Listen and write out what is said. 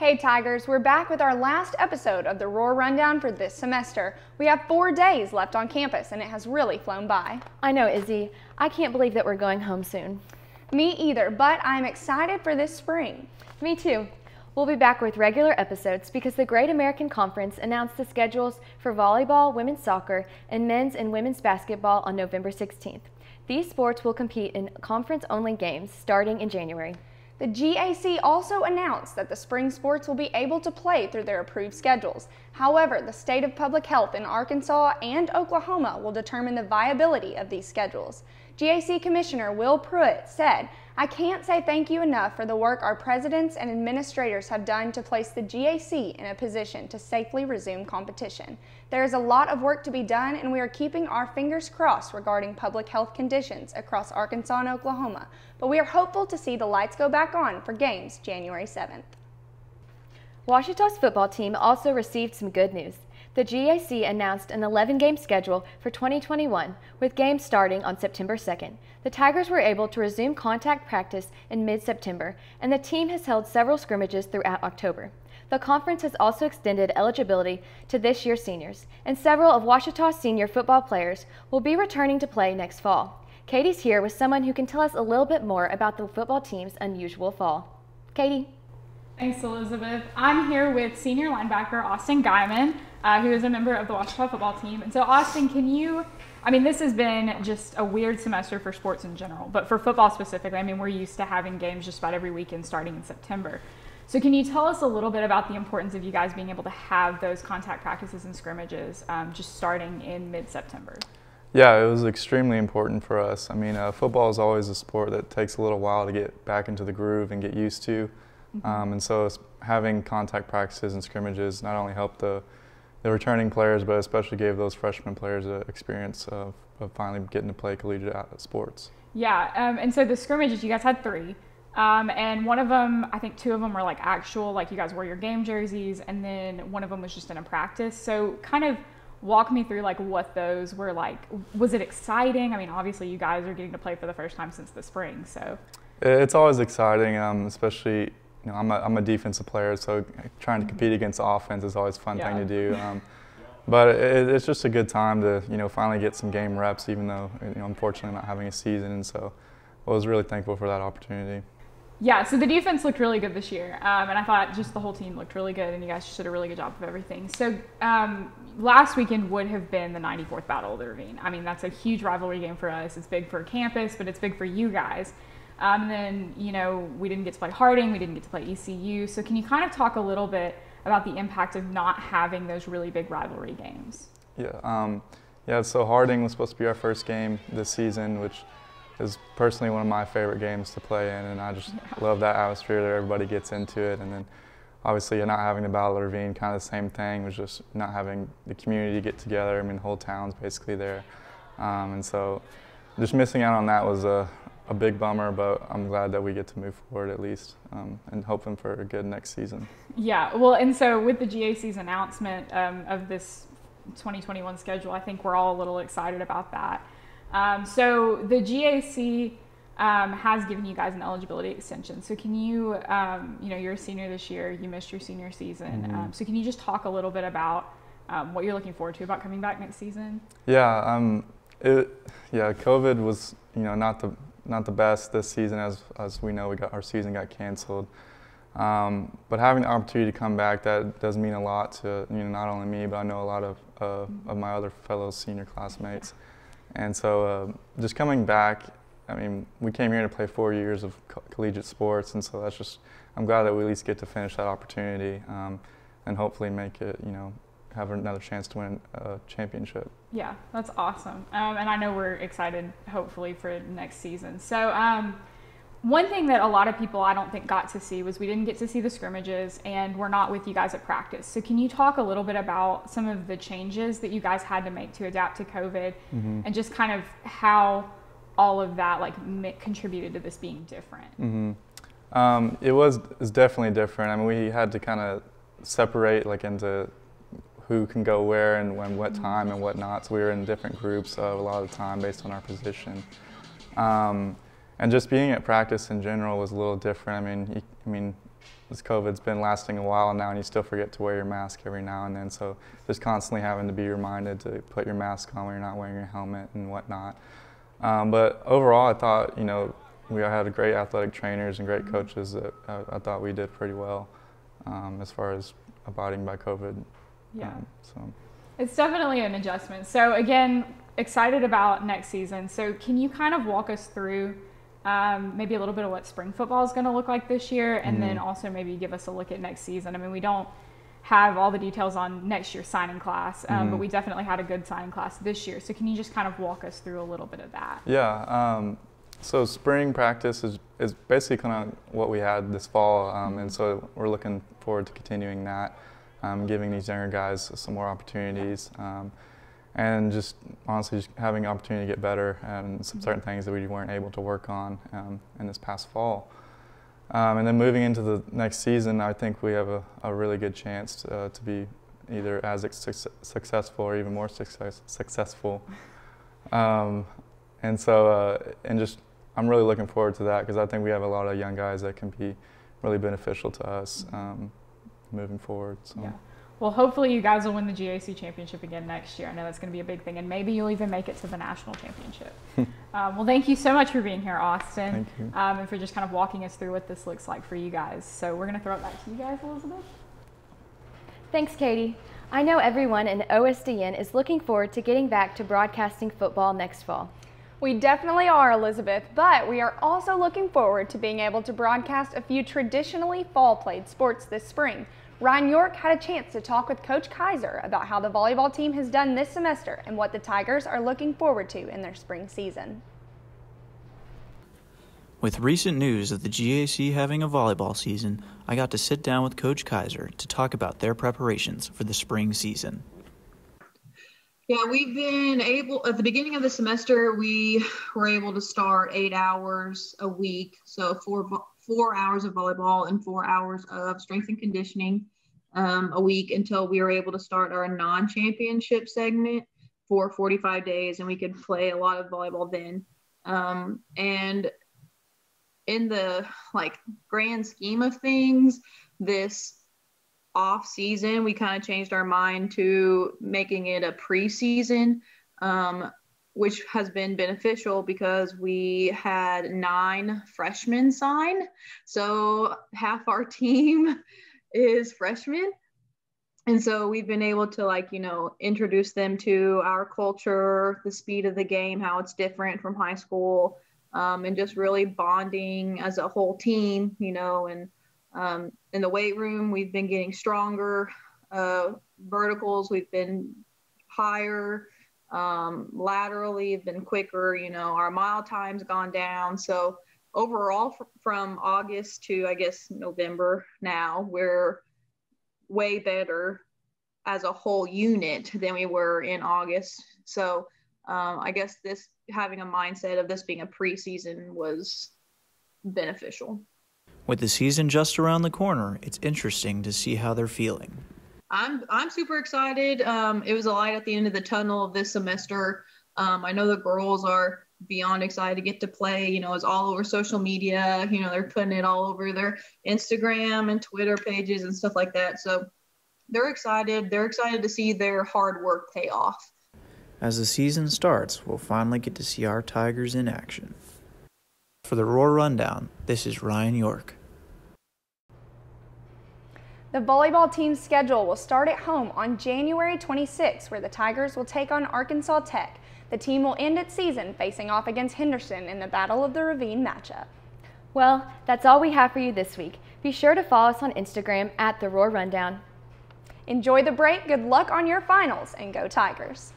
Hey Tigers, we're back with our last episode of the Roar Rundown for this semester. We have 4 days left on campus and it has really flown by. I know, Izzy. I can't believe that we're going home soon. Me either, but I'm excited for this spring. Me too. We'll be back with regular episodes because the Great American Conference announced the schedules for volleyball, women's soccer, and men's and women's basketball on November 16th. These sports will compete in conference-only games starting in January. The GAC also announced that the spring sports will be able to play through their approved schedules. However, the state of public health in Arkansas and Oklahoma will determine the viability of these schedules. GAC Commissioner Will Pruitt said, "I can't say thank you enough for the work our presidents and administrators have done to place the GAC in a position to safely resume competition. There is a lot of work to be done and we are keeping our fingers crossed regarding public health conditions across Arkansas and Oklahoma, but we are hopeful to see the lights go back on for games January 7th. Ouachita's football team also received some good news. The GAC announced an 11-game schedule for 2021, with games starting on September 2nd. The Tigers were able to resume contact practice in mid-September, and the team has held several scrimmages throughout October. The conference has also extended eligibility to this year's seniors, and several of Ouachita's senior football players will be returning to play next fall. Caity's here with someone who can tell us a little bit more about the football team's unusual fall. Caity. Thanks, Elizabeth. I'm here with senior linebacker Austin Guymon, who is a member of the Ouachita football team. And so, Austin, this has been just a weird semester for sports in general, but for football specifically, we're used to having games just about every weekend starting in September. So can you tell us a little bit about the importance of you guys being able to have those contact practices and scrimmages just starting in mid-September? Yeah, it was extremely important for us. Football is always a sport that takes a little while to get back into the groove and get used to. And so having contact practices and scrimmages not only helped the returning players, but especially gave those freshman players an experience of finally getting to play collegiate sports. Yeah, and so the scrimmages, you guys had 3. And one of them, I think 2 of them were like actual, like you guys wore your game jerseys, and then one of them was just in a practice. So kind of walk me through like what those were like. Was it exciting? Obviously you guys are getting to play for the first time since the spring, so. It's always exciting, especially, I'm a defensive player, so trying to compete against the offense is always a fun thing to do. But it's just a good time to, finally get some game reps, even though, unfortunately not having a season. And so I was really thankful for that opportunity. Yeah, so the defense looked really good this year, and I thought just the whole team looked really good, and you guys just did a really good job of everything. So last weekend would have been the 94th Battle of the Ravine. That's a huge rivalry game for us. It's big for campus, but it's big for you guys. And then, we didn't get to play Harding, we didn't get to play ECU. So can you kind of talk a little bit about the impact of not having those really big rivalry games? Yeah, so Harding was supposed to be our first game this season, which is personally one of my favorite games to play in, and I just love that atmosphere that everybody gets into it. And then obviously not having the Battle of the Ravine, kind of the same thing, was just not having the community get together. The whole town's basically there. And so just missing out on that was a big bummer, but I'm glad that we get to move forward at least, and hoping for a good next season. Yeah, well, and so with the GAC's announcement of this 2021 schedule, I think we're all a little excited about that. So the GAC has given you guys an eligibility extension. So can you, you're a senior this year, you missed your senior season. So can you just talk a little bit about what you're looking forward to about coming back next season? Yeah, COVID was, not the best this season, as we know, our season got canceled. But having the opportunity to come back, that does mean a lot to not only me, but I know a lot of my other fellow senior classmates. And so just coming back, we came here to play 4 years of collegiate sports, and so I'm glad that we at least get to finish that opportunity and hopefully make it, have another chance to win a championship. Yeah, that's awesome. And I know we're excited, hopefully, for next season. So one thing that a lot of people I don't think got to see was we didn't get to see the scrimmages, and we're not with you guys at practice. So can you talk a little bit about some of the changes that you guys had to make to adapt to COVID, and just kind of how all of that contributed to this being different? It's definitely different. We had to kind of separate into who can go where and when, what time and whatnot. So we were in different groups a lot of the time based on our position. And just being at practice in general was a little different. this COVID's been lasting a while now, and you still forget to wear your mask every now and then. So just constantly having to be reminded to put your mask on when you're not wearing your helmet and whatnot. But overall, I thought, we had great athletic trainers and great coaches that I thought we did pretty well as far as abiding by COVID. Yeah. So it's definitely an adjustment. So again, excited about next season. So can you kind of walk us through maybe a little bit of what spring football is going to look like this year, and then also maybe give us a look at next season? I mean, we don't have all the details on next year's signing class, but we definitely had a good signing class this year. So can you just kind of walk us through a little bit of that? Yeah. So spring practice is basically kind of what we had this fall, and so we're looking forward to continuing that, giving these younger guys some more opportunities. And just honestly just having an opportunity to get better and some certain things that we weren't able to work on in this past fall. And then moving into the next season, I think we have a really good chance to be either as successful or even more successful. And so, I'm really looking forward to that, because I think we have a lot of young guys that can be really beneficial to us moving forward. So. Yeah. Well, hopefully you guys will win the GAC championship again next year. I know that's going to be a big thing, and maybe you'll even make it to the national championship. Well, thank you so much for being here, Austin. Thank you. And for just kind of walking us through what this looks like for you guys. So we're going to throw it back to you guys, Elizabeth. Thanks, Caity. I know everyone in OSDN is looking forward to getting back to broadcasting football next fall. We definitely are, Elizabeth, but we are also looking forward to being able to broadcast a few traditionally fall-played sports this spring. Ryan York had a chance to talk with Coach Kaiser about how the volleyball team has done this semester and what the Tigers are looking forward to in their spring season. With recent news of the GAC having a volleyball season, I got to sit down with Coach Kaiser to talk about their preparations for the spring season. Yeah, we've been able, at the beginning of the semester, we were able to start 8 hours a week. So 4 hours of volleyball and 4 hours of strength and conditioning a week, until we were able to start our non-championship segment for 45 days, and we could play a lot of volleyball then. And in the grand scheme of things, this off season, we kind of changed our mind to making it a preseason, which has been beneficial because we had 9 freshmen sign. So half our team is freshmen. And so we've been able to introduce them to our culture, the speed of the game, how it's different from high school, and just really bonding as a whole team, and in the weight room, we've been getting stronger. Verticals, we've been higher. Laterally, have been quicker. Our mile time's gone down. So overall, from August to, I guess, November now, we're way better as a whole unit than we were in August. So I guess having a mindset of this being a preseason was beneficial. With the season just around the corner, it's interesting to see how they're feeling. I'm super excited. It was a light at the end of the tunnel of this semester. I know the girls are beyond excited to get to play. It's all over social media. They're putting it all over their Instagram and Twitter pages and stuff like that. So they're excited. They're excited to see their hard work pay off. As the season starts, we'll finally get to see our Tigers in action. For the Roar Rundown, this is Ryan York. The volleyball team's schedule will start at home on January 26, where the Tigers will take on Arkansas Tech. The team will end its season facing off against Henderson in the Battle of the Ravine matchup. Well, that's all we have for you this week. Be sure to follow us on Instagram at The Roar Rundown. Enjoy the break, good luck on your finals, and go Tigers!